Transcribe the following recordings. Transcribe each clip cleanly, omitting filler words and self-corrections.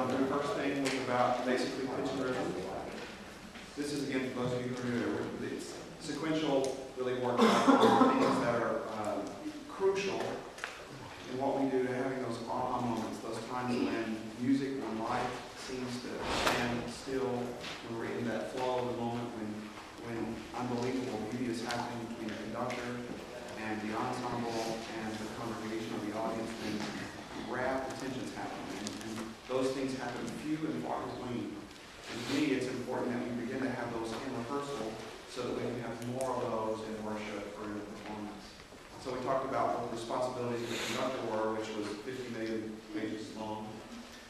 The first thing was about basically pitch and rhythm. This is, again, for those of you who are new, it's sequential really works on things that are crucial in what we do to having those aha moments, those times when music, when life seems to stand still, when we're in that flow of the moment, when unbelievable beauty is happening between the conductor and the ensemble and the congregation or the audience, when rapt attention's happening. And those things happen few and far between. And to me, it's important that we begin to have those in rehearsal so that we can have more of those in worship or in the performance. So we talked about what the responsibilities of the conductor were, which was 50 million pages long,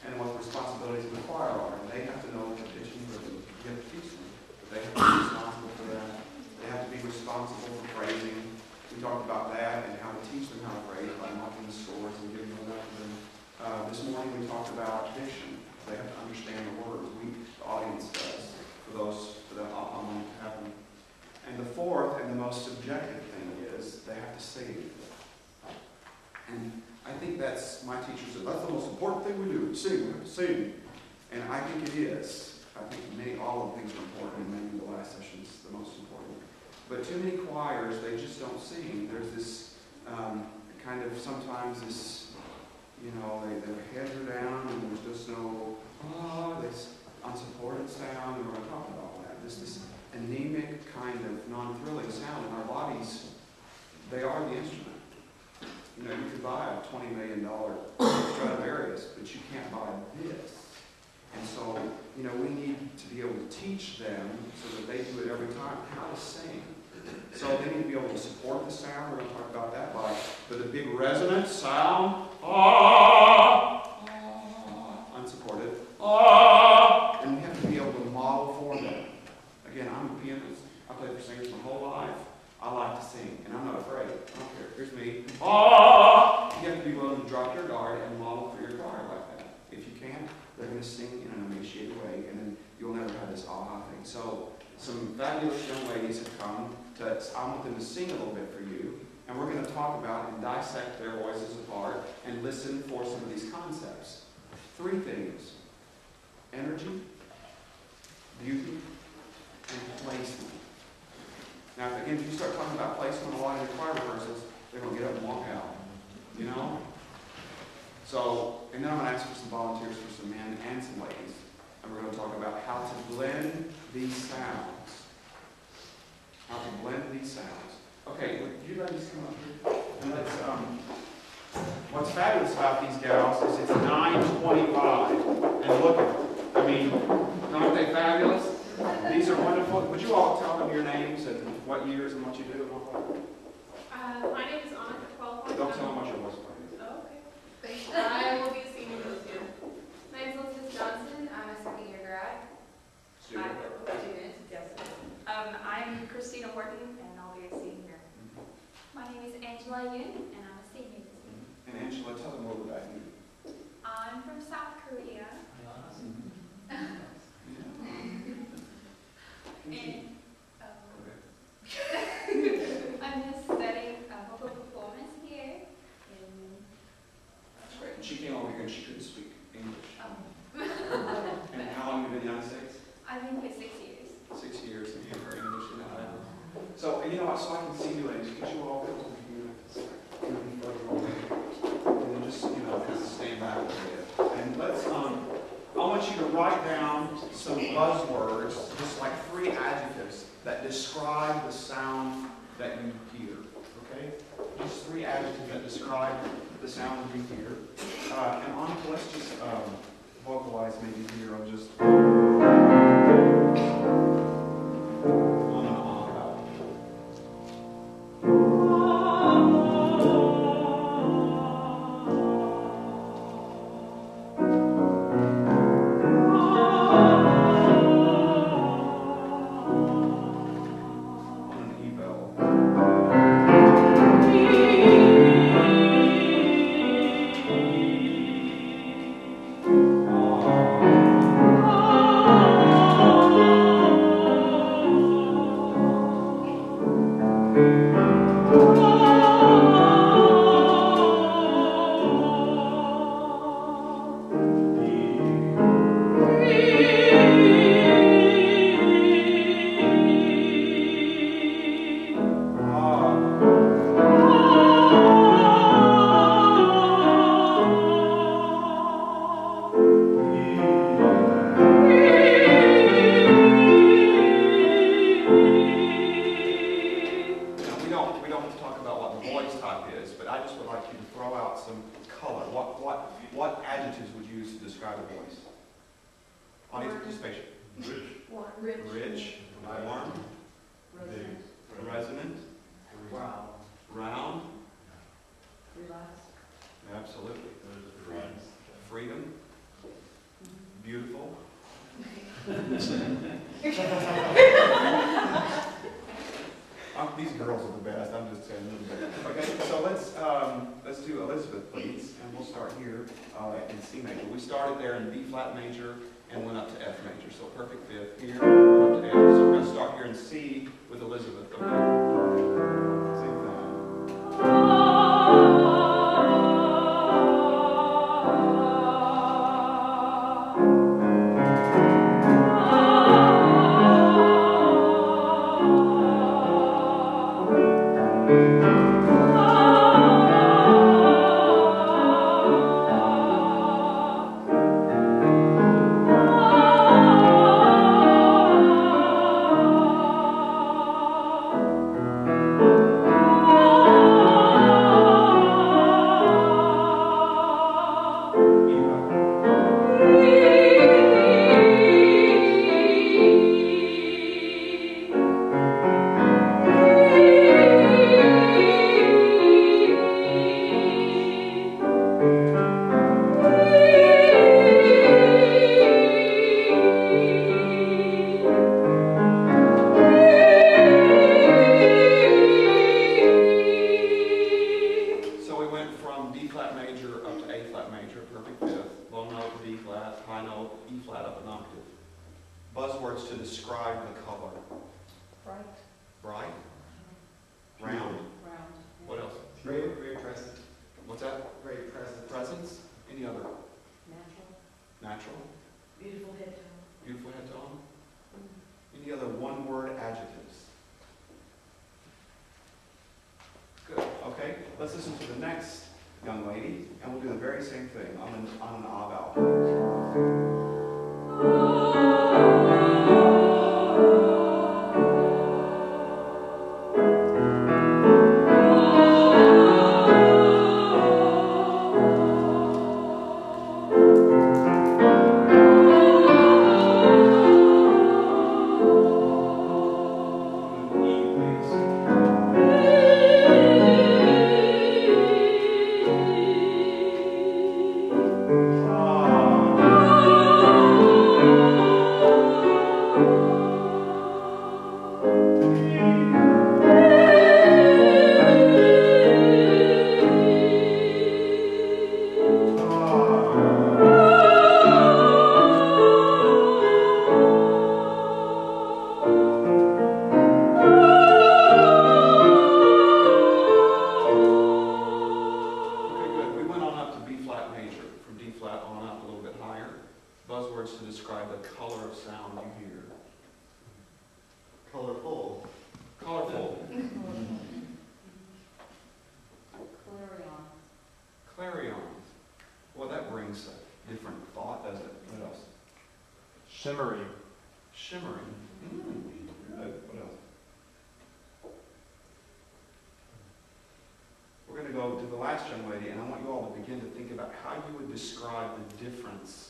and what the responsibilities of the choir are. And they have to know the pitch and rhythm. You have to teach them. But they have to be responsible for that. They have to be responsible for phrasing. We talked about that and how to teach them how to phrase by marking the scores and giving those out to them. This morning we talked about diction. They have to understand the words. The audience does, for that aha moment to happen. And the fourth and the most subjective thing is they have to sing. And I think that's, my teacher said, that's the most important thing we do, sing. And I think it is. I think all of the things are important, and maybe the last session is the most important. But too many choirs, they just don't sing. There's this kind of sometimes this, their heads are down and there's just no, this unsupported sound, and we're going to talk about that. This anemic kind of non-thrilling sound in our bodies, they are the instrument. You could buy a $20 million Stradivarius, but you can't buy this. And so, we need to be able to teach them so that they do it every time, how to sing. So they need to be able to support the sound. We're going to talk about that with a big resonant sound. Unsupported. And we have to be able to model for them. Again, I'm a pianist. I played for singers my whole life. I like to sing, and I'm not afraid. I don't care. Here's me. You have to be willing to drop your guard and model for your choir like that. If you can't, they're going to sing in an emaciated way, and then you'll never have this aha thing. So some fabulous young ladies have come I want them to sing a little bit for you, and we're going to talk about and dissect their voices apart and listen for some of these concepts. 3 things: energy, beauty, and placement. Now, again, if you start talking about placement a lot in your choir rehearsals, they're going to get up and walk out. So, and then I'm going to ask for some volunteers for some men and some ladies. And we're going to talk about how to blend these sounds. Okay, would you ladies come up here? And let's, what's fabulous about these gals is it's 9:25. And look at them. Aren't they fabulous? These are wonderful. Would you all tell them your names and what years and what you do? My name is Anna, 12. Don't tell them what your voice is. Oh, okay. I will be a senior this year. My name is Elizabeth Johnson. I'm a second-year grad. Student. Yes. I'm Christina Horton, and I'll be a senior. My name is Angela Yoon, and I'm a senior this year. And Angela, tell them a little about you. I'm from South Korea. And I'm just studying vocal performance here. That's great. And she came over here and she couldn't speak English. And how long have you been in the United States? I've been here 6 years. 6 years, and you have her English in that. So, so I can see you, ladies. Could you all come over here? And then just, kind of stand back a bit. And let's, I want you to write down some buzzwords, just like 3 adjectives that describe the sound that you hear. Okay? Just 3 adjectives that describe the sound you hear. And Annika, let's just vocalize maybe here. I'll just Audience participation. Rich. Warm. Resonant. Round. Absolutely. Freedom. Beautiful. These girls are the best. I'm just saying a little bit. Okay, so let's do Elizabeth, please, and we'll start here in C major. We started there in B flat major and went up to F major. So perfect fifth here, went up to F. So we're going to start here in C with Elizabeth. Okay. Same thing. Buzzwords to describe the color. Bright. Round. What else? Very present. What's that? Very present. Presence. Any other? Natural. Beautiful head tone. Beautiful head tone. Any other one-word adjectives? Good. Okay. Let's listen to the next young lady, and we'll do the very same thing on an ah vowel. Buzzwords to describe the color of sound you hear. Colorful. Colorful. Clarion. Clarion. Well, that brings a different thought, doesn't it? What else? Shimmering. Shimmering. Good. What else? We're going to go to the last young lady, and I want you all to begin to think about how you would describe the difference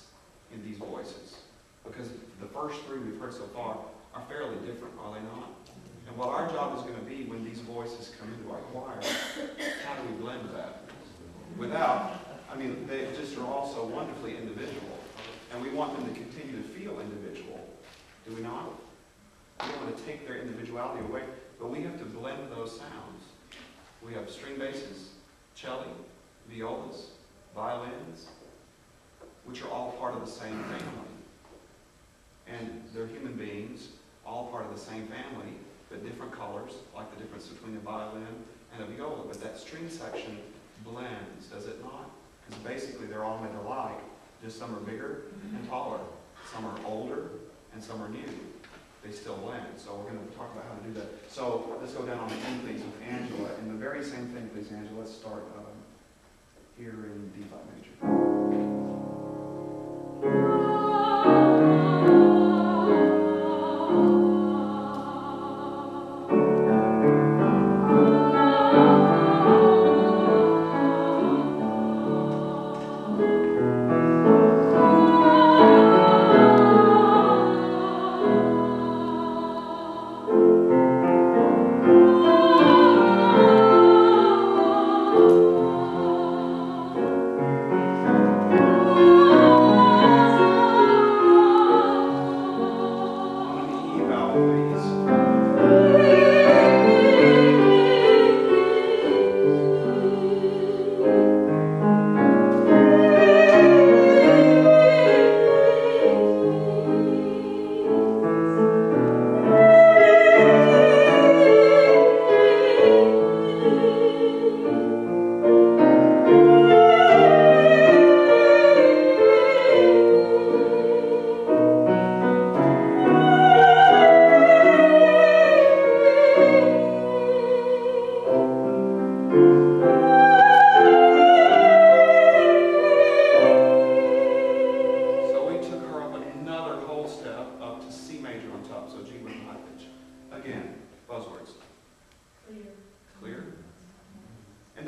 in these voices. Because the first three we've heard so far are fairly different, are they not? And what our job is going to be when these voices come into our choir, how do we blend that? Without, I mean, they just are all so wonderfully individual. And we want them to continue to feel individual. Do we not? We don't want to take their individuality away, but we have to blend those sounds. We have string basses, cello, violas, violins, which are all part of the same family. And they're human beings, all part of the same family, but different colors, like the difference between a violin and a viola. But that string section blends, does it not? Because basically they're all made alike, just some are bigger and taller, some are older, and some are new. They still blend. So we're going to talk about how to do that. So let's go down on the end, please, with Angela. And the very same thing, please, Angela. Let's start here in D flat major.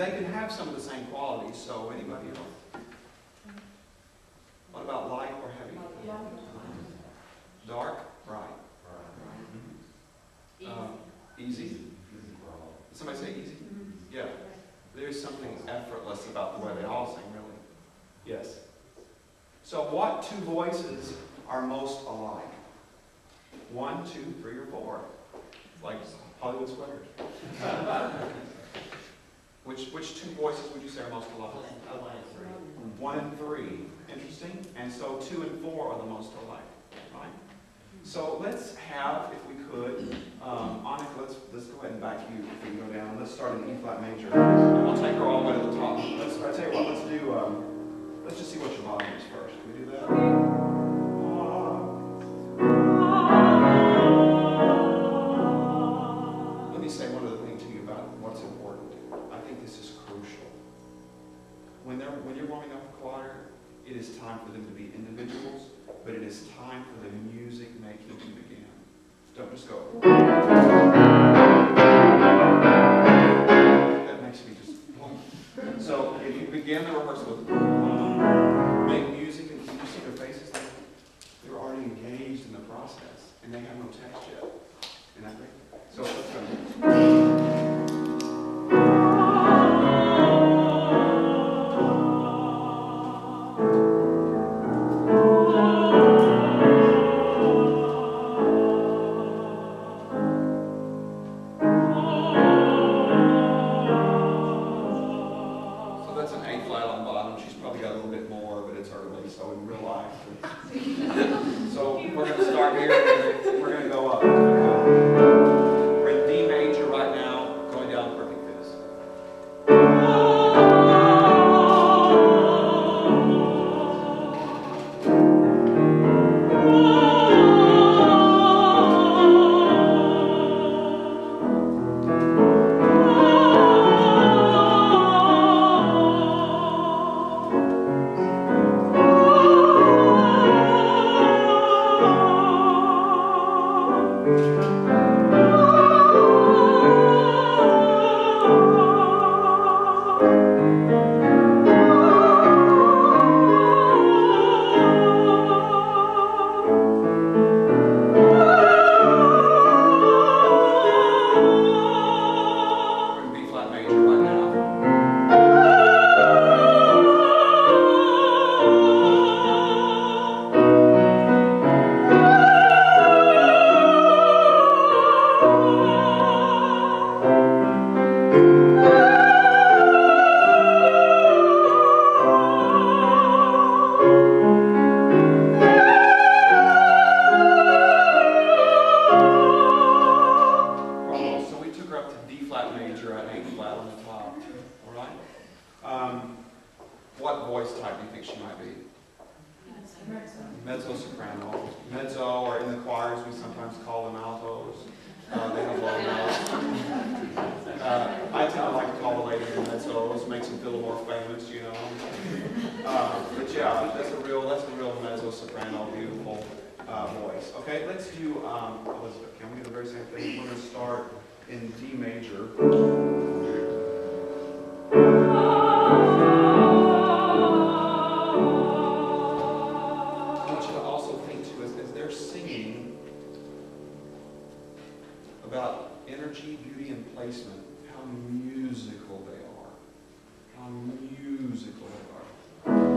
they can have some of the same qualities, so anybody else? What about light or heavy? Dark? Bright. Easy? Did somebody say easy? Yeah. There's something effortless about the way they all sing, really. Yes. So what two voices are most alike? 1, 2, 3, or 4? Like Hollywood Squares. Which two voices would you say are most alike? 1 and 3. Interesting. And so 2 and 4 are the most alike, right? So let's have, if we could, Annika, let's go ahead and back you if we go down. Let's start in E flat major. And we'll take her all the way to the top. I tell you what, let's just see what your volume is first. Can we do that? Let me say one other thing to you about what's important. I think this is crucial. When you're warming up a choir, it is time for them to be individuals, but it is time for the music making to begin. Don't just go. That makes me just. So if you begin the rehearsal with make music, and you see their faces, they're already engaged in the process, and they have no text yet. Isn't that great? So let's go. Mezzo-soprano. Mezzo, or in the choirs, we sometimes call them altos. They have low notes. I tend to like to call the ladies mezzos, makes them feel more famous, you know. But yeah, that's a real mezzo-soprano, beautiful voice. Okay, let's do, Elizabeth, can we do the very same thing? We're going to start in D major. About energy, beauty, and placement, how musical they are. How musical they are.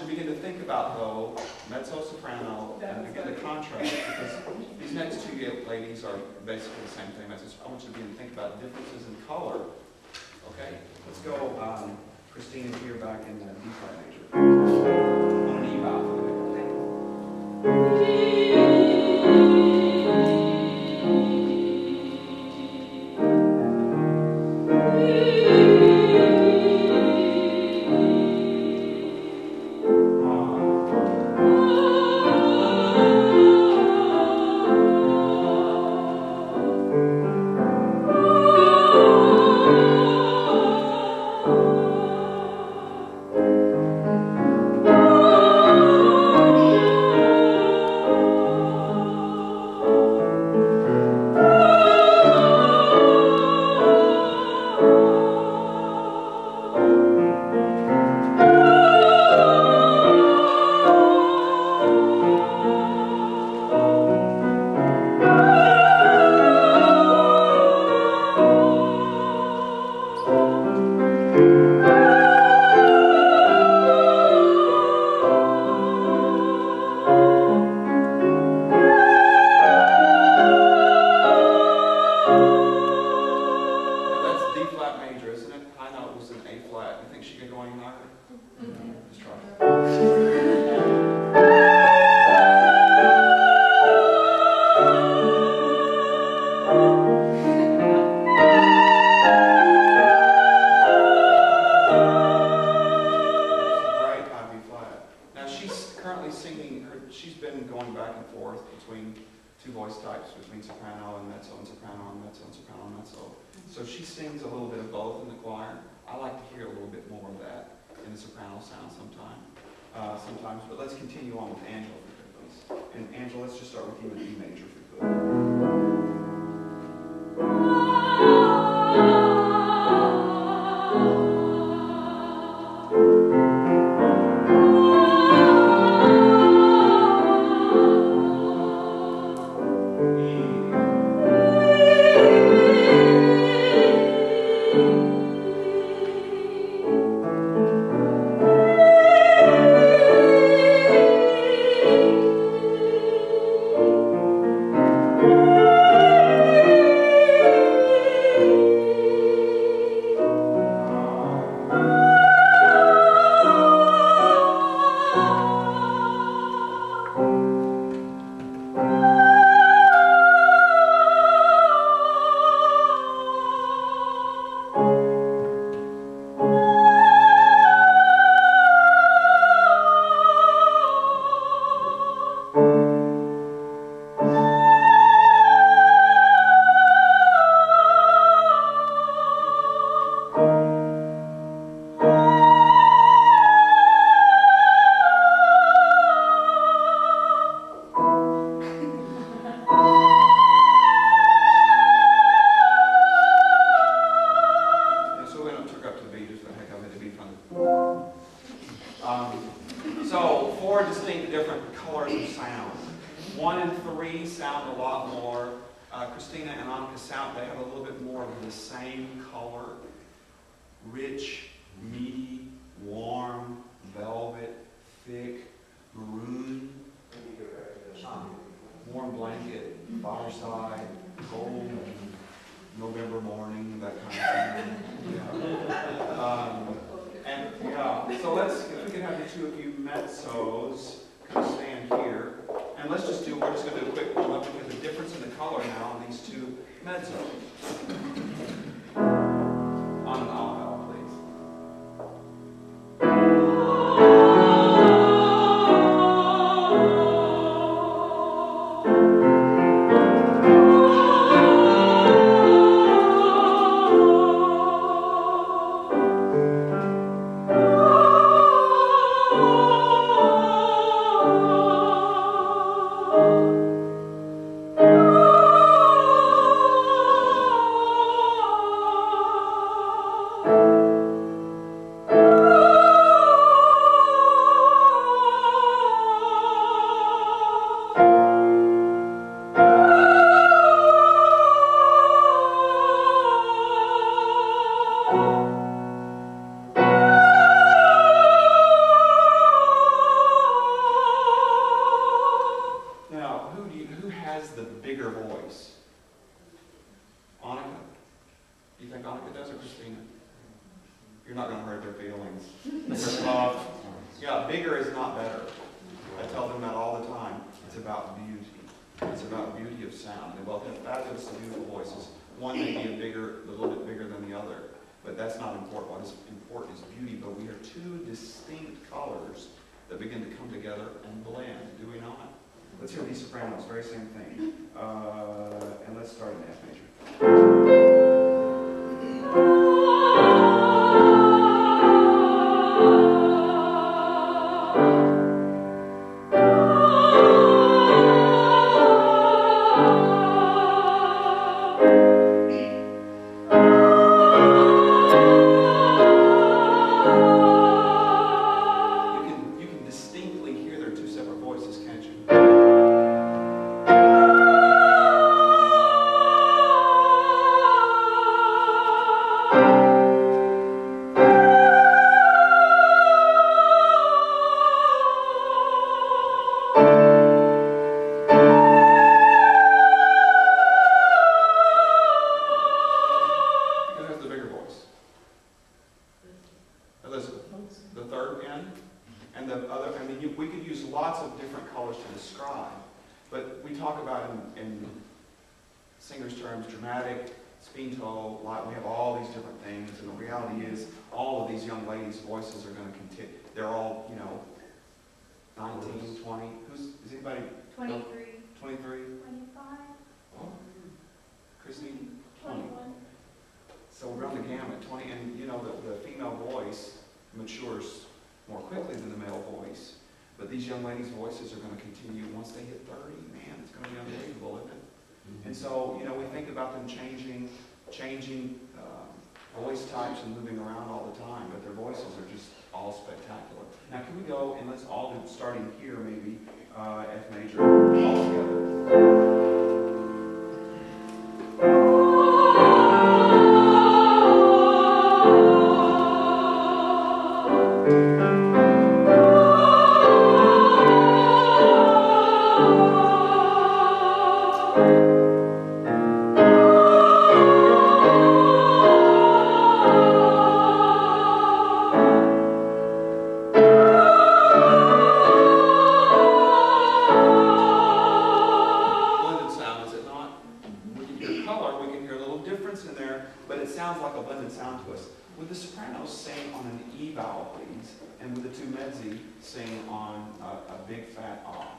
you to begin to think about, though, mezzo, soprano, and begin to contrast, because these next two ladies are basically the same thing. I want you to begin to think about differences in color. Okay? Let's go, Christina, here back in D flat major. On an E valve. So she sings a little bit of both in the choir. I like to hear a little bit more of that in the soprano sound sometimes. But let's continue on with Angela, if we could, please. And Angela, let's just start with you in E major, if we could. So 4 distinct different colors of sound. 1 and 3 sound a lot more. Christina and Annika sound, they have a little bit more of the same color. Rich, meaty, warm, velvet, thick, maroon, warm blanket, fireside, gold, November morning, that kind of thing. Yeah. So if we can have the two of you mezzos kind of stand here. And we're just going to do a quick warm up because the difference in the color now on these two mezzos. On an alto, please. Yeah, bigger is not better. I tell them that all the time. It's about beauty. It's about beauty of sound. They both have fabulous, beautiful voices. One may be a little bit bigger than the other, but that's not important. What is important is beauty. But we are two distinct colors that begin to come together and blend, do we not? Let's hear these sopranos, very same thing. And let's start in F major. You can distinctly hear their two separate voices, can't you? Who's the bigger voice? Elizabeth. The third N, and the other. I mean, we could use lots of different colors to describe, but we talk about in singers' terms, dramatic, spinto. We have all these different things, and the reality is, all of these young ladies' voices are going to continue. They're all, 19, 20. Is anybody? 23, 23. 25, Oh, Christine, 20. 21. So we're on the gamut, 20, and the female voice matures more quickly than the male voice. But these young ladies' voices are going to continue once they hit 30. Man, it's going to be unbelievable, isn't it? And so, we think about them changing voice types and moving around all the time, but their voices are just all spectacular. Now, can we go and let's all do, starting here, maybe F major, all together. Would the sopranos sing on an E vowel, please? And would the two mezzi sing on a big fat ah?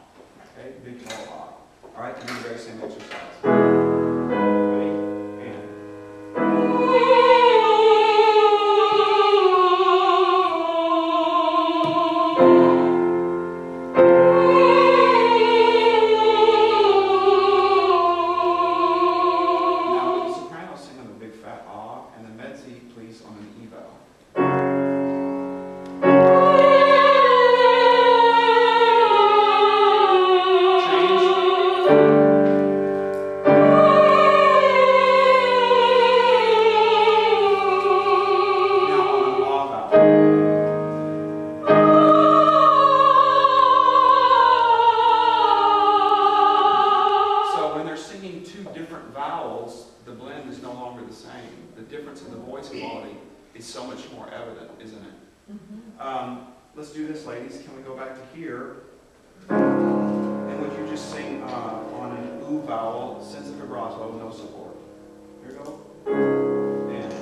Okay, big tall ah. All right, to do the very same exercise. Ready? And. Now, would the sopranos sing on a big fat ah, and the mezzi, please, on an E vowel? The blend is no longer the same. The difference in the voice quality is so much more evident, isn't it? Let's do this, ladies. Can we go back to here? And would you just sing on an oo vowel, sense of vibrato, no support? Here we go. And.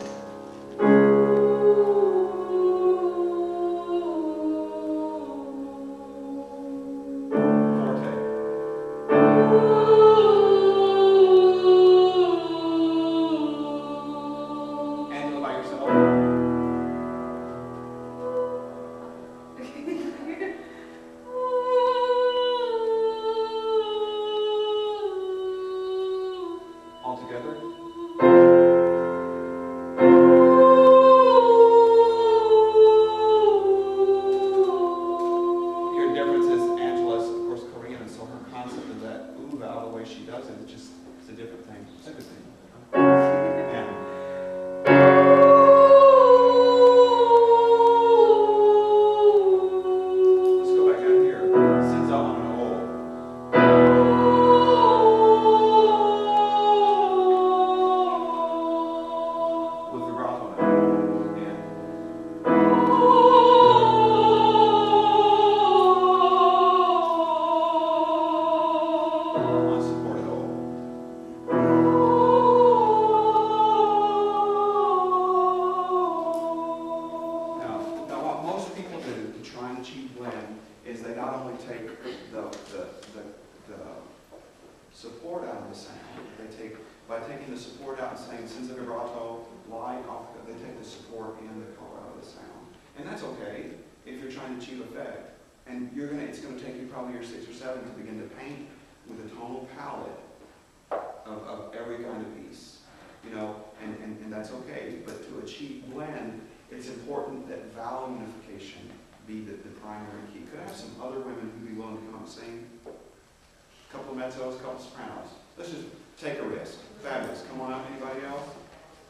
Altogether. Your difference is Angela's, of course, Korean, and so her concept of that oo vowel, the way she does it, it's a different thing. It's a good thing. And. Let's go back out here. Sends out on an O. With vibrato now. And. blend is they not only take the support out of the sound, by taking the support out and saying senza vibrato, light, they take the support and the color out of the sound. And that's okay if you're trying to achieve effect. And it's going to take you probably your 6 or 7 to begin to paint with a tonal palette of every kind of piece. You know, and that's okay. But to achieve blend, it's important that vowel unification be the primary key. Could I have some other women who'd be willing to come up and sing? A couple of mezzos, a couple of sopranos. Let's just take a risk. Fabulous. Come on up. Anybody else?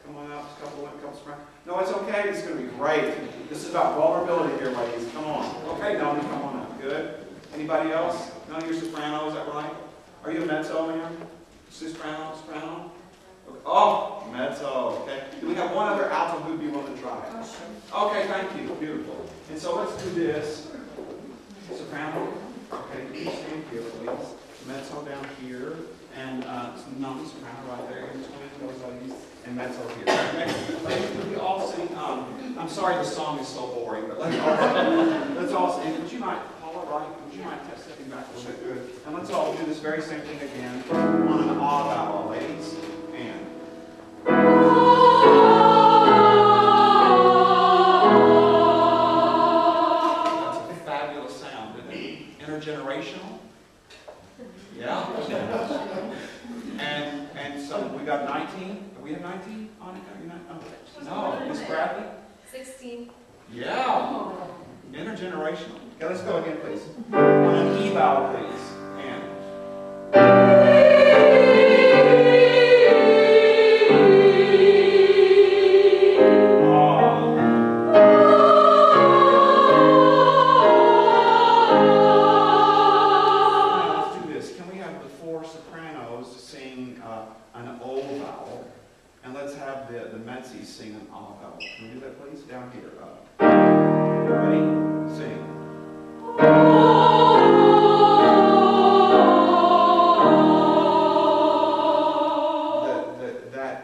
Come on up. A couple of women, a couple of sopranos. No, it's okay. It's going to be great. This is about vulnerability here, ladies. Come on. Okay, Melanie, come on up. Good. Anybody else? None of your soprano, is that right? Are you a mezzo, ma'am? Soprano? Soprano? Okay. Oh, mezzo. Okay. Do we have one other alto who'd be willing to try it? Okay, thank you. Beautiful. And so let's do this. Soprano. Okay, you stand here, please. Mezzo down here. And non soprano right there in between those ladies. And mezzo here. Okay. Ladies, could we all sing? I'm sorry the song is so boring, but let's all sing. Would you mind, Paula, right? Would you mind stepping back a little bit? Good. And let's all do this very same thing again on an ah vowel, ladies. And. Intergenerational? Yeah. and so we got 19. Are we at 19 on it? Are you not? Oh. No. Miss Bradley? 16. Yeah. Intergenerational. Okay, let's go again, please. On an E vowel, please. And. Sing an ah vowel. Can we do that, please? Down here. Ready? Sing.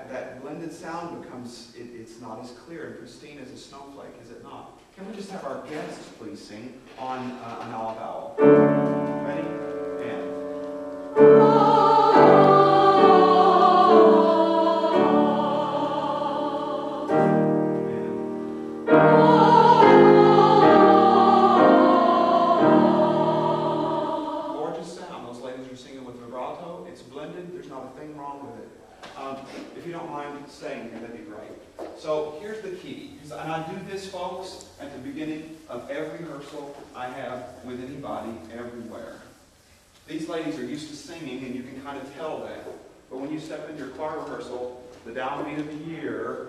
That blended sound becomes, it's not as clear and pristine as a snowflake, is it not? Can we just have our guests please sing on an ah vowel? Ready? And. If you don't mind staying here, that'd be great. So here's the key. And I do this, folks, at the beginning of every rehearsal I have with anybody everywhere. These ladies are used to singing, and you can kind of tell that. But when you step into your choir rehearsal, the downbeat of the year,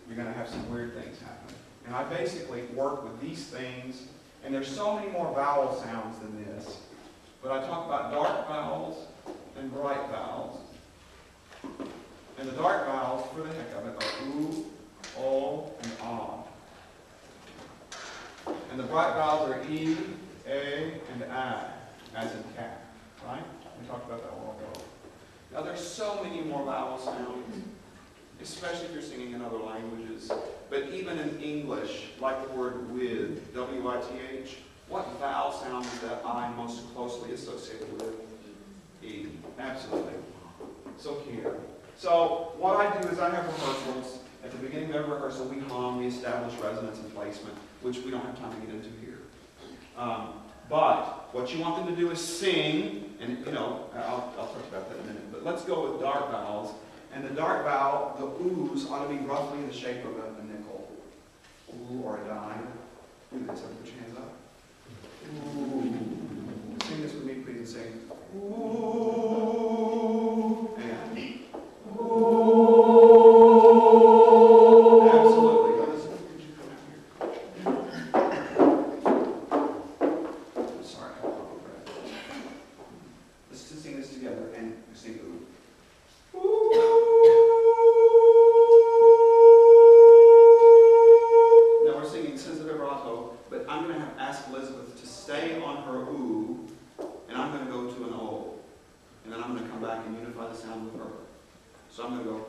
you're going to have some weird things happen. And I basically work with these things, and there's so many more vowel sounds than this. But I talk about dark vowels and bright vowels. And the dark vowels, for the heck of it, are oo, o, and ah. And the bright vowels are e, a, and I, as in cat. Right? We talked about that a while ago. Now there's so many more vowel sounds, especially if you're singing in other languages. But even in English, like the word with, W-I-T-H, what vowel sound is that I most closely associated with? E. Absolutely. So here. So what I do is I have rehearsals. At the beginning of every rehearsal, we hum, we establish resonance and placement, which we don't have time to get into here. But what you want them to do is sing, and you know, I'll talk about that in a minute. But let's go with dark vowels. And the dark vowel, the oohs, ought to be roughly in the shape of a nickel. Ooh, or a dime. Do this. Put your hands up. Ooh. Sing this with me, please, and sing. Ooh. And. Ooh. Absolutely. Now, listen, could you come out here? Sorry, I have a breath. Let's just sing this together and sing ooh. Now we're singing senza vibrato, but I'm going to ask Elizabeth to stay on her ooh, and I'm going to go to an o. And then I'm going to come back and unify the sound with her. So I'm going to go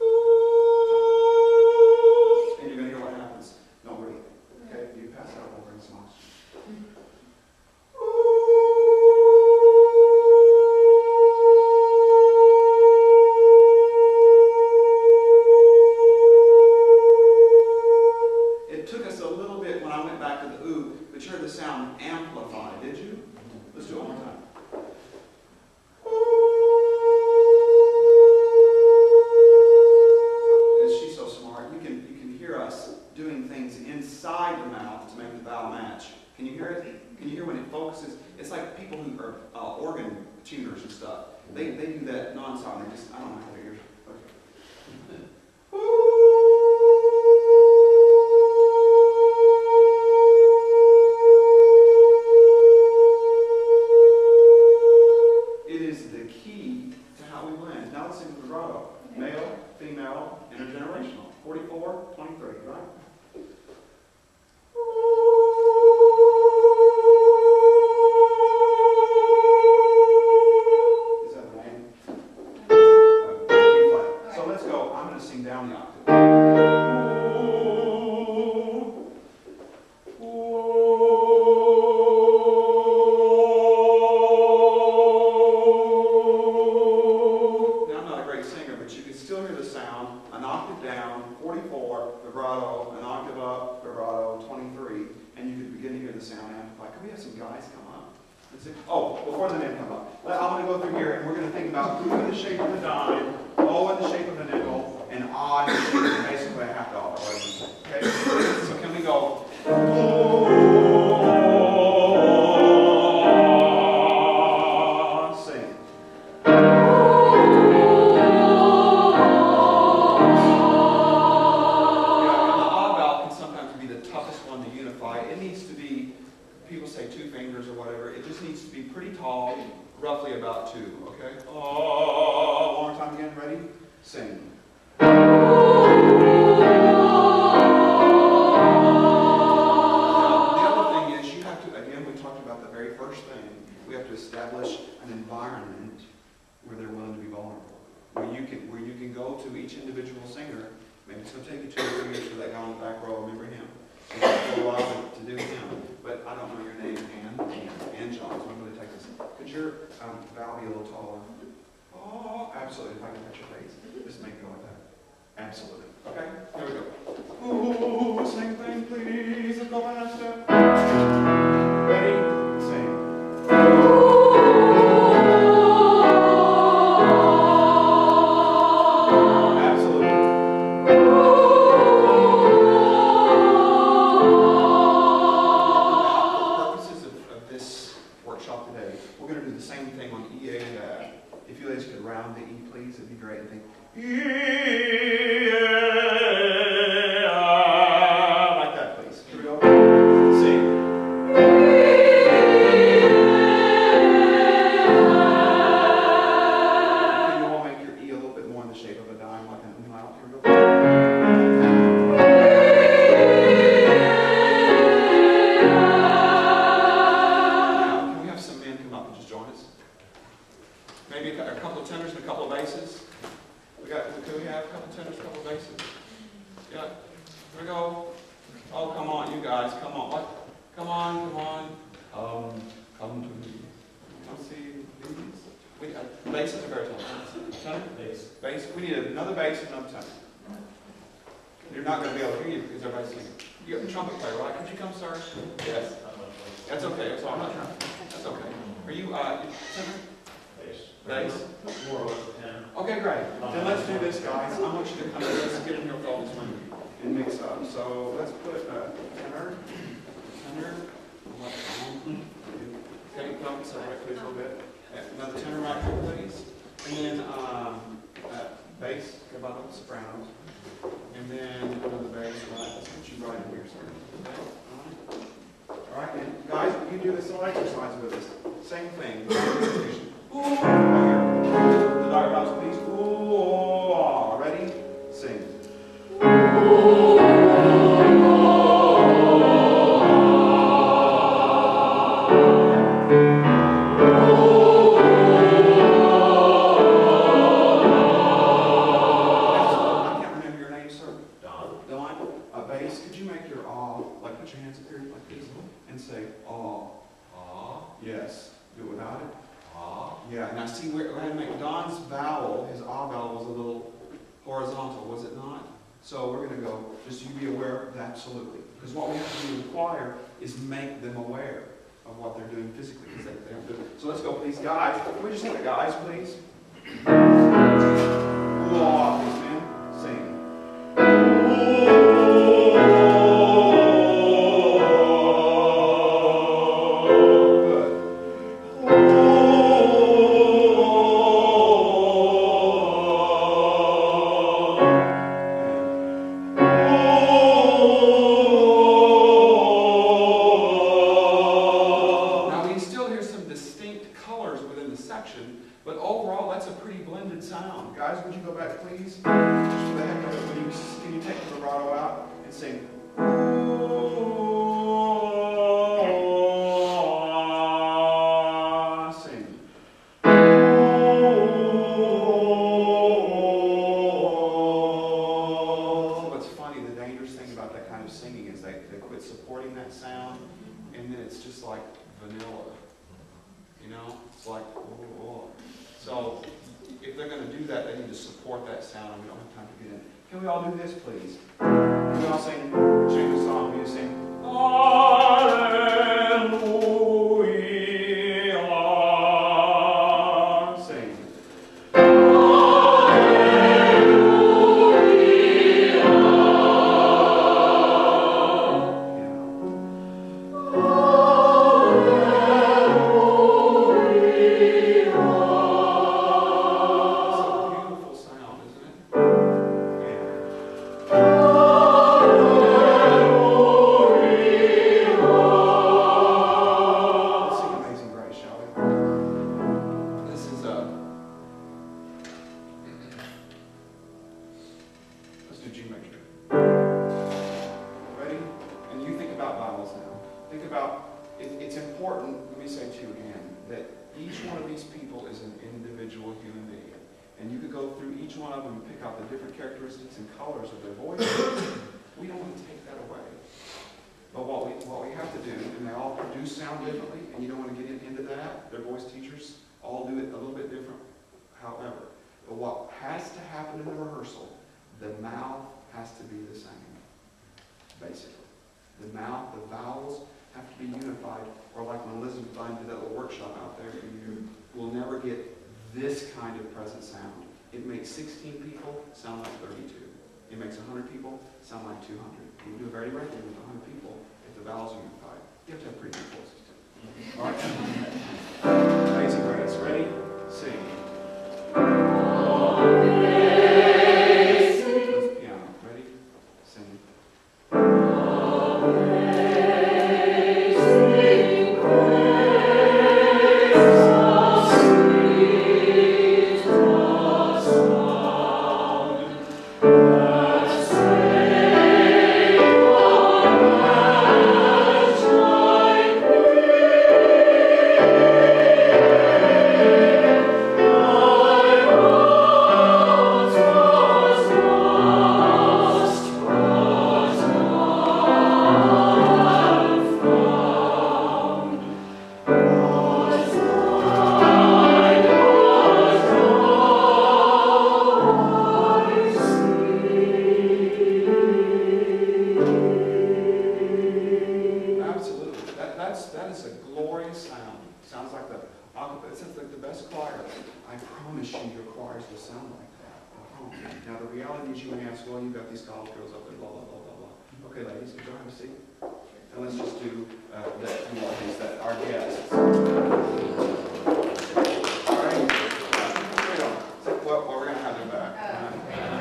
ooh, and you're going to hear what happens. No, wait. Okay, you pass that over in some oxygen. sound amplify, did you? Let's do it one more time. She's so smart. You can hear us doing things inside the mouth to make the vowel match. Can you hear it? Can you hear when it focuses? It's like people who are organ tuners and stuff. They do that nonstop. They just, I don't know how their ears. Okay. It is the key to how we blend. Now let's sing vibrato. Male, female, intergenerational. 44, 23, right? Is that the name? B flat. So let's go. I'm going to sing down the octave. Now I'm not a great singer, but you can still hear the sound. An octave down, 44, vibrato, an octave up, vibrato, 23, and you can begin to hear the sound amplify. Can we have some guys come up? Let's see. Oh, before the men come up, I'm going to go through here and we're going to think about U in the shape of the dime, O in the shape of a nickel, and I in the shape of basically a half dollar. Okay? So can we go? Sing. People say 2 fingers or whatever. It just needs to be pretty tall, roughly about 2, okay? Oh, one more time again, ready? Sing. Now, the other thing is you have to, again, we talked about the very first thing, we have to establish an environment where they're willing to be vulnerable, where you can go to each individual singer. Maybe it's going to take you 2 or 3 years for that guy on the back row, remember him? It's going to take a while to do him, but I don't know your name, Ann John, so I'm going to take this. Could your vowel be a little taller? Oh, absolutely. If I can touch your face, just make it go like that. Absolutely. Okay, here we go. Ooh, same thing, please. Let's go faster. Ready? Sing. Like that, please. Here we go. Sing. You want to make your E a little bit more in the shape of a dime, like an umlaut. Here we go. Now, can we have some men come up and just join us? Maybe a couple of tenors and a couple of basses. Could we have a couple of tenors, a couple of basses? Yeah. Here we go. Oh, come on, you guys. Come on. What? Come on, come on. Come to me. Come see these. Basses or baritones? Tenor? Bass. Bass. We need another bass and another tenor. You're not going to be able to hear you because everybody's singing. You got the trumpet player, right? Could you come, sir? Yes. That's okay. That's all right. That's okay. Are you tenor? Bass? More or less 10. Okay, great. Then let's do this, guys. I want you to come in. Let's get in here with all this money and mix up. So let's put tenor. Okay, come separate please a little bit. Another tenor right here, please. And then bass, vibrato, sopranos. And then another bass, right? Let's put you right in here, sir. Okay. All right, and guys, you do this little exercise with us. Same thing. Ooh, right here. The dark house, please. Ooh, ready? Sing. Yes. Do it without it. Ah. Yeah. Now see where I had to make Don's vowel, his ah vowel was a little horizontal, was it not? So we're going to go, just you be aware of that, absolutely. Because what we have to do in the choir is make them aware. of what they're doing physically, because they don't do it. So let's go, please, guys. Can we just get the guys, please? Law, please, man. Sing. But overall, that's a pretty blended sound. Guys, would you go back, please? Just for the heck of it, can you take the vibrato out and sing? Sing. What's funny, the dangerous thing about that kind of singing is they quit supporting that sound, and then it's just like vanilla. You know, it's like, oh. So, if they're going to do that, they need to support that sound, and we don't have time to get in. Can we all do this, please? Can we all sing the song? Will you sing? Hallelujah. Sing. It's important, let me say to you again, that each one of these people is an individual human being. And you could go through each one of them and pick out the different characteristics and colors of their voice. We don't want to take that away. But what we have to do, and they all produce sound differently, and you don't want to get into that. Their voice teachers all do it a little bit different, however. But what has to happen in the rehearsal, the mouth has to be the same, basically. The mouth, the vowels have to be unified, or like when Elizabeth and I did that little workshop out there, you will never get this kind of present sound. It makes 16 people sound like 32. It makes 100 people sound like 200. You can do it very regularly with 100 people if the vowels are unified. You have to have pretty good voices too. All right? Amazing Grace. Ready? Sing. Piano. Ready? Sing. That is a glorious sound. Sounds like the best choir. I promise you your choirs will sound like that at home. Now the reality is you may ask, well, you've got these college girls up there, blah, blah, blah, blah, blah. Okay, ladies, go have a seat. And let's just do that our guests. All right? Well, we're going to have them back.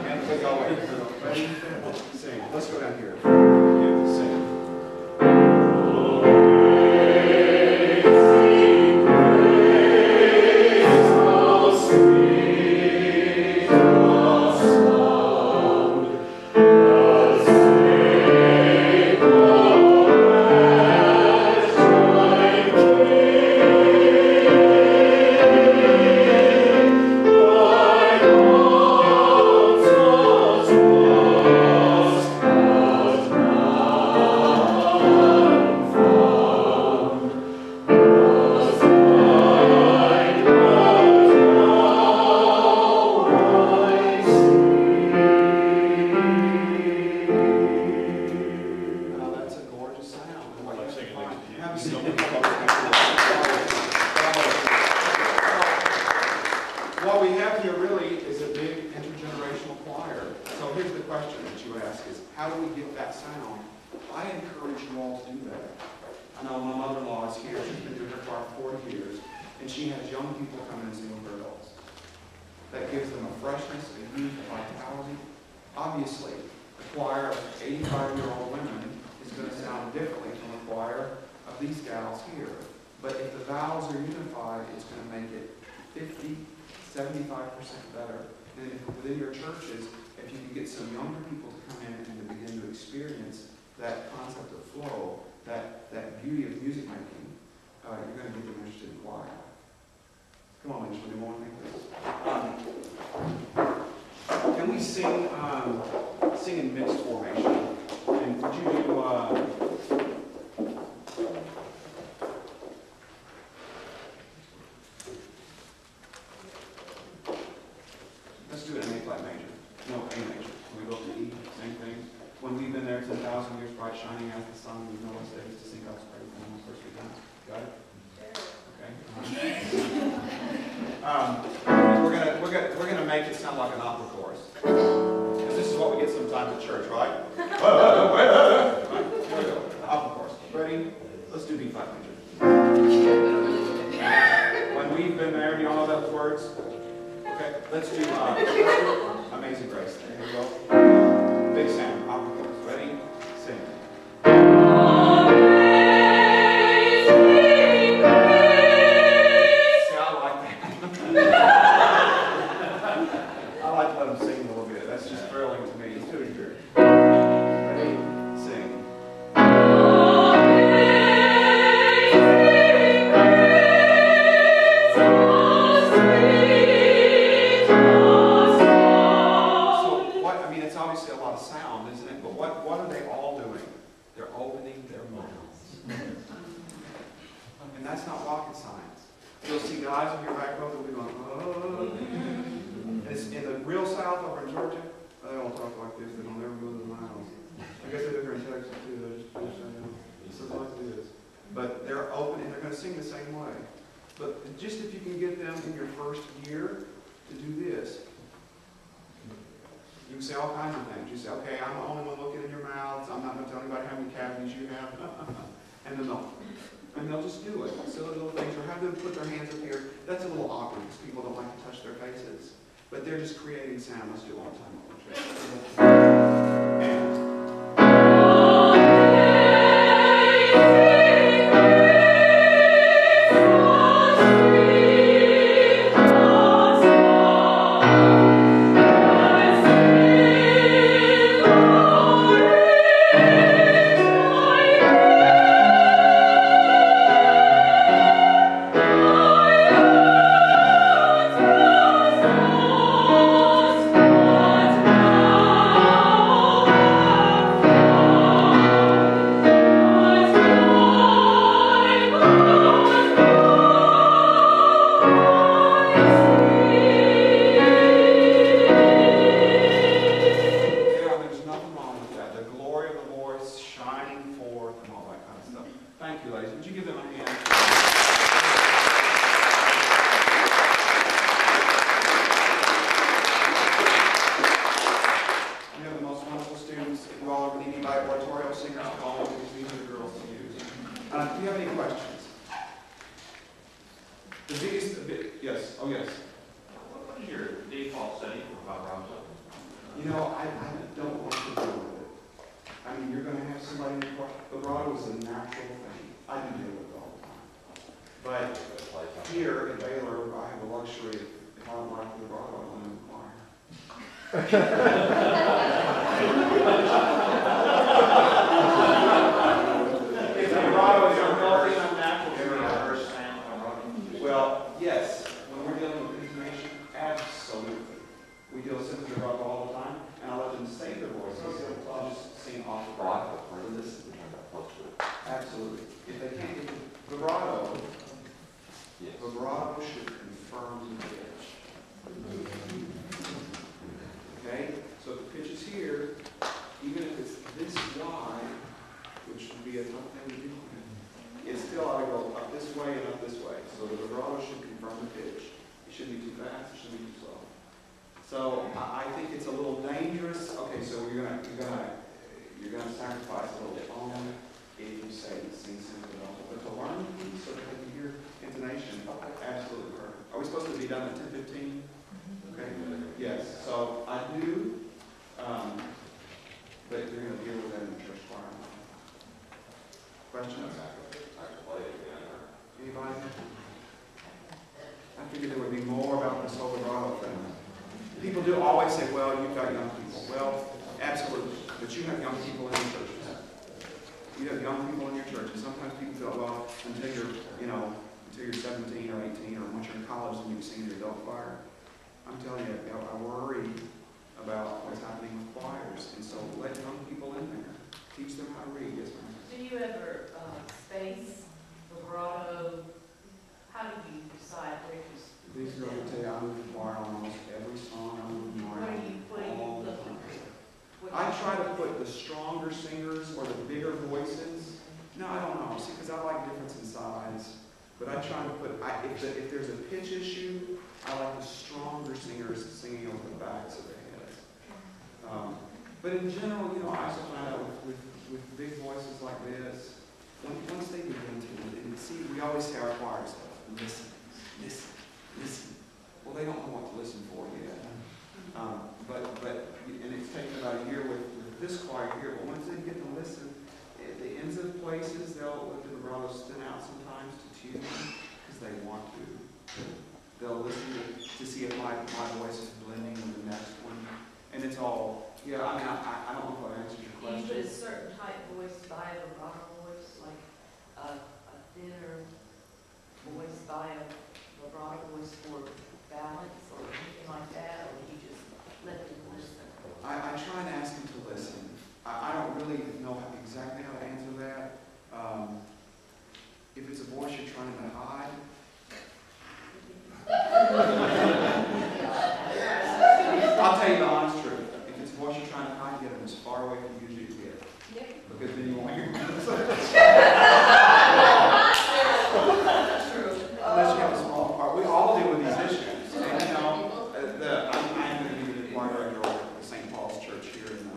And we go away. Ready? Sing. Let's go down here. Sing. How do we get that sound? I encourage you all to do that. I know my mother-in-law is here. She's been doing her choir for 40 years, and she has young people come in and sing with her adults. That gives them a freshness, a youth, a vitality. Obviously, a choir of 85-year-old women is going to sound differently from a choir of these gals here. But if the vowels are unified, it's going to make it 50, 75% better. And if within your churches, if you can get some younger people to come in and to begin to experience that concept of flow, that beauty of music making, you're going to get them interested in choir. Come on, ladies, we'll do more things. Can we sing in mixed formation? And would you do let's do it in A flat major. No, A major. Can we go to E? Same thing. When we've been there 10,000 years, bright shining as the sun, we know what it is to sing God's praise when we first began. Got it? Okay. We're gonna make it sound like an opera chorus. Because this is what we get sometimes at church, right? Right? Here we go. Opera chorus. Ready? Let's do B flat major. When we've been there, do you all know those words? Okay. Let's do Amazing Grace. There you go. Big sound. Opera chorus. Ready? Sing. But they're open and they're going to sing the same way. But just if you can get them in your first year to do this, you can say all kinds of things. You say, okay, I'm the only one looking in your mouths. I'm not going to tell anybody how many cavities you have. And then they'll just do it. Silly little things. Or have them put their hands up here. That's a little awkward because people don't like to touch their faces. But they're just creating sound. Let's do it one time. And But here at Baylor, I have the luxury, if I don't like the vibrato, I don't in the choir. If the vibrato is unhealthy and unnatural, well, yes, when we're dealing with intonation, absolutely. We deal with simply vibrato all the time, and I let them save their voices. I'll just sing off the vibrato. Absolutely. If they can't get the vibrato, vibrato should confirm the pitch. Okay? So if the pitch is here, even if it's this wide, which would be a tough thing to do, it's still ought to go up this way and up this way. So the vibrato should confirm the pitch. It shouldn't be too fast, it shouldn't be too slow. So I think it's a little dangerous. Okay, so you're gonna you're going to sacrifice a little tone if you say sing simply also. But to learn the piece so that they can hear intonation, absolutely perfect. Are we supposed to be done at 10:15? Okay. Yes. So I do, but you're going to deal with that in the church choir. Questions? Anybody? I figured there would be more about this whole vibrato thing. People do always say, well, you've got young people. Well, absolutely. But you have young people in your churches. You have young people in your church. And sometimes people feel, well, until you're, until you're 17 or 18 or once you're in college and you sing the adult choir. I'm telling you, I worry about what's happening with choirs. And so let young people in there. Teach them how to read. Yes, ma'am. Do you ever space, vibrato? How do you decide where to? These girls will tell you I move the choir on almost every song. I move the choir What are you all the looking time. for? I try to put the stronger singers or the bigger voices. No, I don't know. See, because I like difference in size. But I try to put, if there's a pitch issue, I like the stronger singers singing over the backs of their heads. But in general, I also find out with big voices like this, once they begin to, and see, we always say our choirs, listen, listen, listen. Well, they don't know what to listen for yet. And it's taken about a year with this choir here, but once they get to listen, at the ends of places, they'll let the vibrato spin out sometimes to tune because they want to. They'll listen to see if my voice is blending with the next one. And it's all, I don't know if I answered your Do you put a question. certain type voice by a vibrato voice, like a thinner voice by a vibrato voice for balance or anything like that, or do you just let them listen? I try and ask them to listen. I don't really know exactly how to answer that. If it's a voice you're trying to hide, I'll tell you the honest truth. If it's a voice you're trying to hide, get them as far away from you as you can get. Because then you won't hear it. Unless you have a small part. We all deal with these issues. And I'm going to be the choir director at St. Paul's Church here in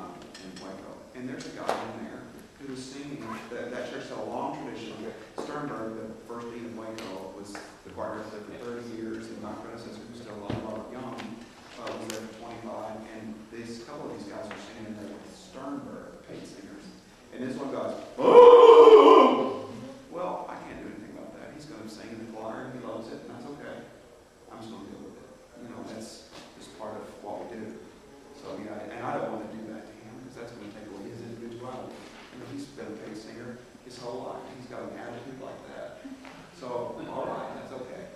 Waco. And there's a guy in there who was singing. That church had a long tradition. Sternberg, the first dean of Waco, was the choir director for 30 years. And my predecessor, who's still alive, Robert Young, was there for 25. And a couple of these guys were singing there with Sternberg, paid singers. And this one goes, oh! Well, I can't do anything about that. He's going to sing in the choir, and he loves it, and that's okay. I'm just going to deal with it. That's just part of what we do. So, and I don't want to do that to him, because that's going to take away his individuality. He's been a paid singer his whole life. He's got an attitude like that. So, all right, that's okay.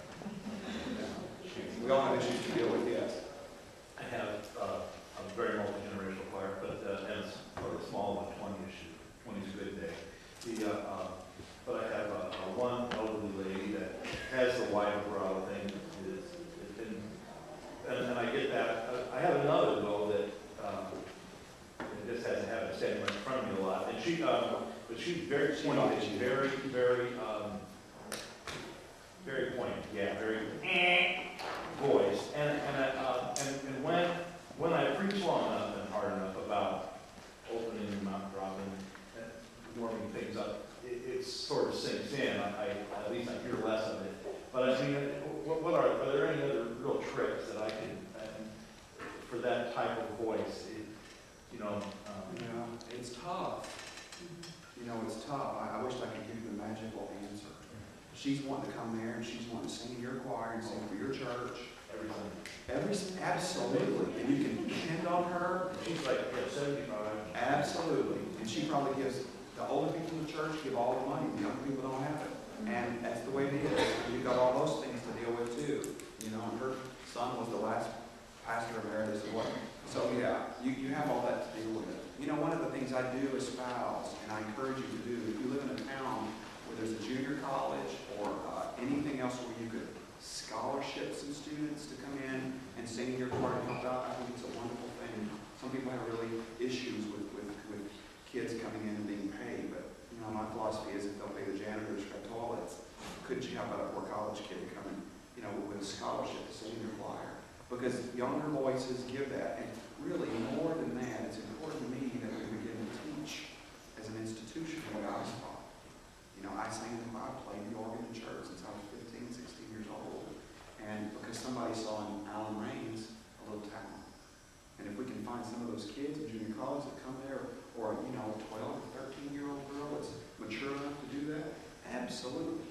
We all have issues to deal with, yes. I have a very multi-generational choir, but and it's sort of small, like 20-ish. 20 is a good day. But I have one elderly lady that has the wide vibrato thing. And I get that. I have another though that just hasn't had it standing right in front of me a lot. And but she's very pointed. She's very, very, very pointed. Yeah, very voice. And when I preach long enough and hard enough about opening your mouth, dropping, and warming things up, it sort of sinks in. At least I hear less of it. But I mean, are there any other real tricks that I can for that type of voice? It's tough. It's tough. I wish I could give you the magical answer. She's wanting to come there and she's wanting to sing in your choir and sing for your church. Absolutely. And you can depend on her. She's like 75. Absolutely. And she probably gives the older people in the church give all the money. The younger people don't have it. And that's the way it is. You've got all those things to deal with too. And her son was the last pastor emeritus or what. So yeah, you have all that to deal with. One of the things I do espouse, and I encourage you to do, if you live in a town where there's a junior college or anything else where you could scholarship some students to come in and sing in your choir and help out, I think it's a wonderful thing. Some people have really issues with kids coming in and being paid, but my philosophy is if they'll pay the janitors for toilets, couldn't you help out a poor college kid to come in, with a scholarship to sing in your choir? Because younger voices give that, and really more than that, it's important to me that we begin to teach institution the way I was taught. You know, I sang in the choir, played the organ in church since I was 15, 16 years old. And because somebody saw in Alan Raines a little talent. And if we can find some of those kids in junior college that come there, or, you know, a 12 or 13-year-old girl that's mature enough to do that, absolutely.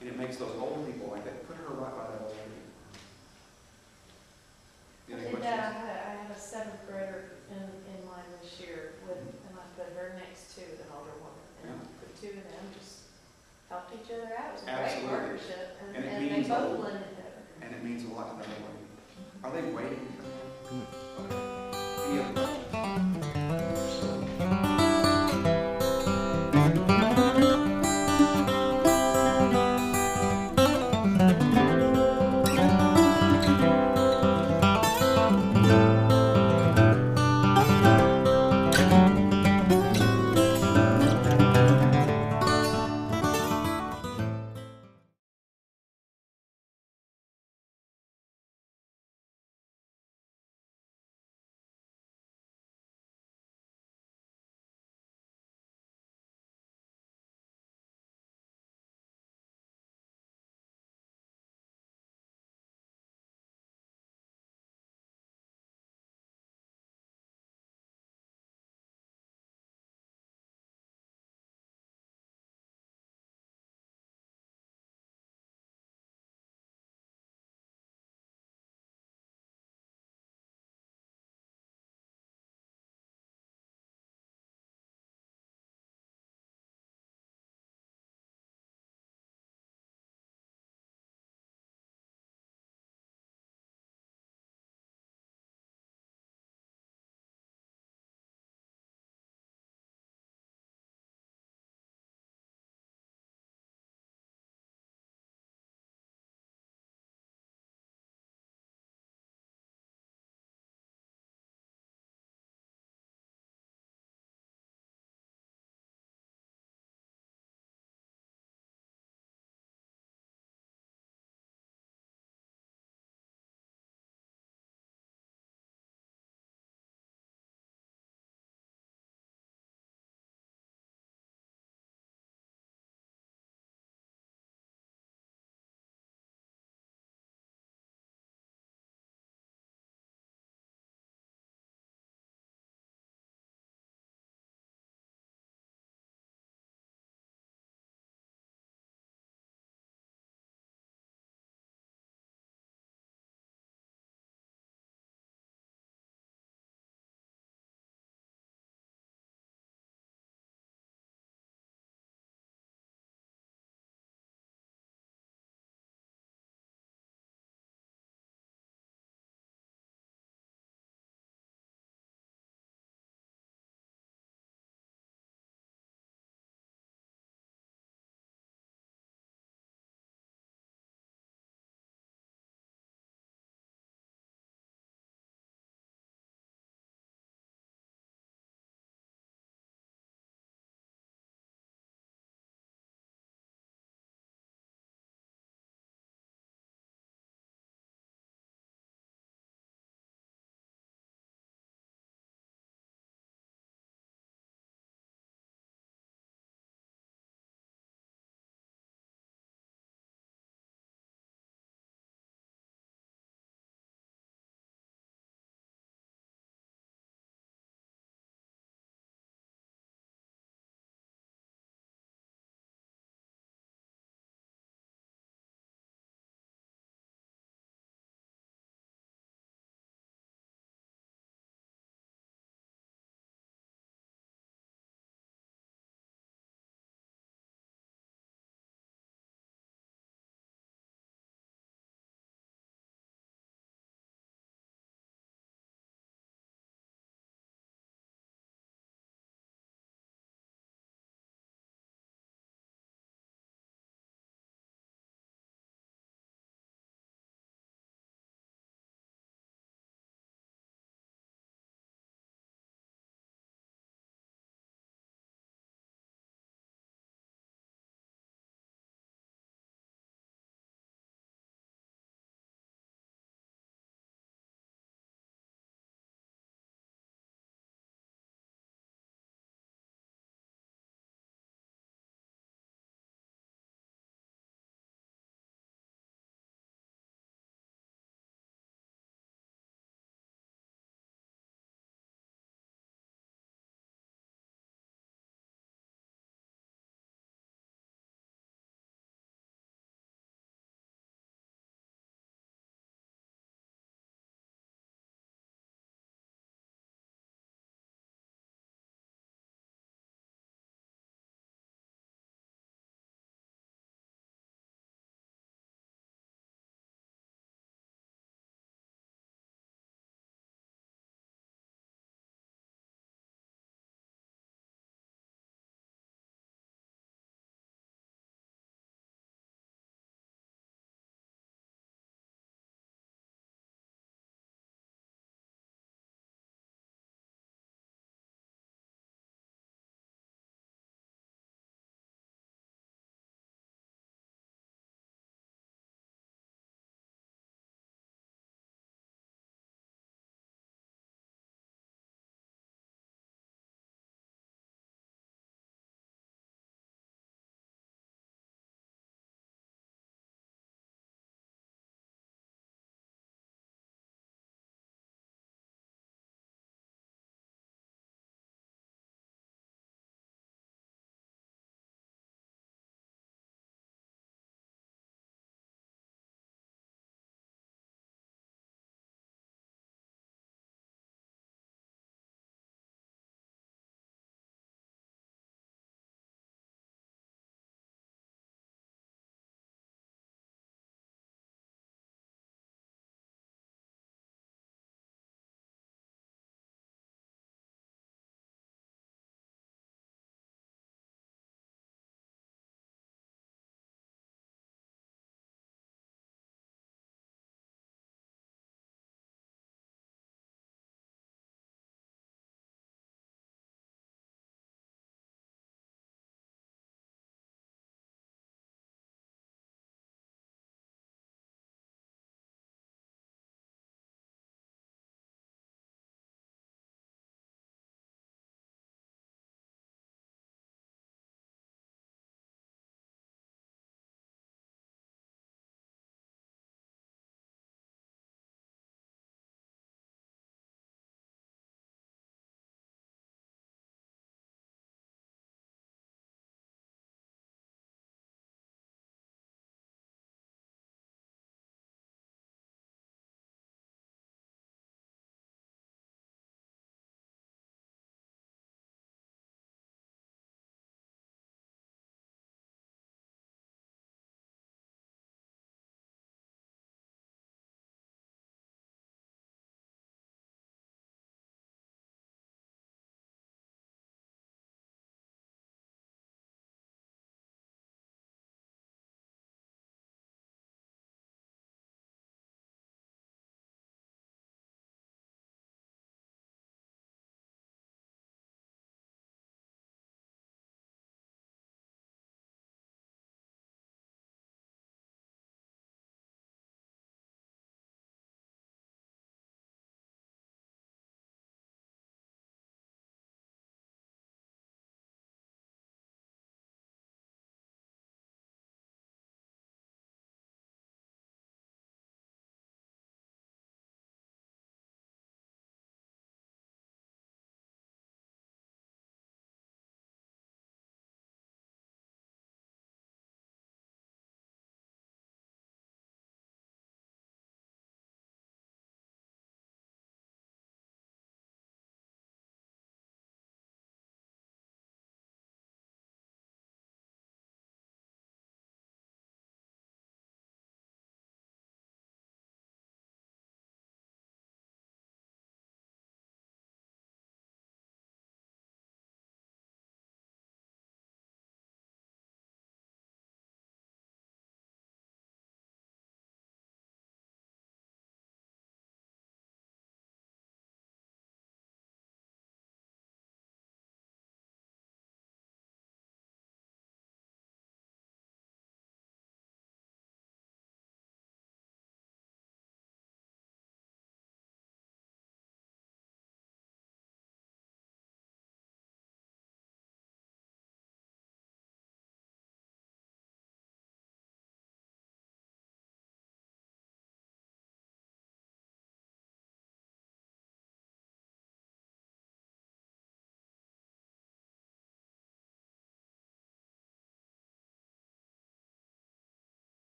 And it makes those old people like that, put her right by that old lady. Any I did questions? that. I have a seventh grader in mine this year with, and I put her next to an older woman. And the two of them just helped each other out. It was a great Absolutely. partnership. And it they means a both lot. blended together. And it means a lot to know the lady. Are they waiting? Okay.